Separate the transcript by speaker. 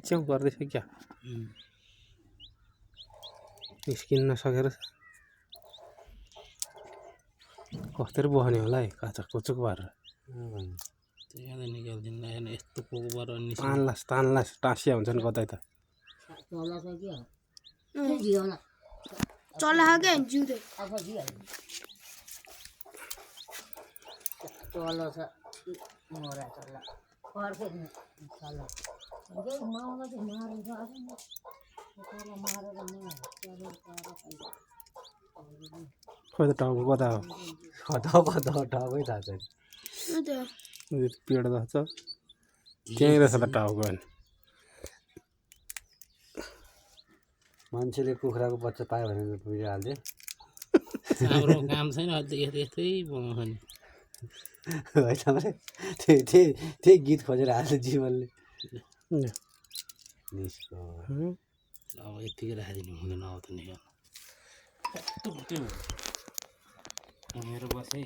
Speaker 1: च्याउ गर्दैछ क्या निस्किन नसकेर कस्तरी बस्ने होला है काचक कुचुक भएर तान्लास टाँसिया हुन्छन् कतै त
Speaker 2: चला क्या जिउँदै
Speaker 3: चलो छ मोरा चल्ला फर्के चल्ला जे माउला चाहिँ मारेर आछन् चल्ला मारेर
Speaker 1: खोइ त टाउको कता हो
Speaker 4: टाउकै थाहा छैन
Speaker 1: पेट छ त्यहीँ रहेछ त टाउको अनि
Speaker 4: मान्छेले कुखुराको बच्चा पायो भने पुगिहाल्थ्यो
Speaker 5: हाम्रो काम छैन यस्तै बनाउँछ नि
Speaker 4: होइन त्यही गीत खोजेर हाल्छ जीवनले निस्को
Speaker 5: अब यतिकै राखिदिनु हुँदैन अब त निकाल्नु मेरो बस है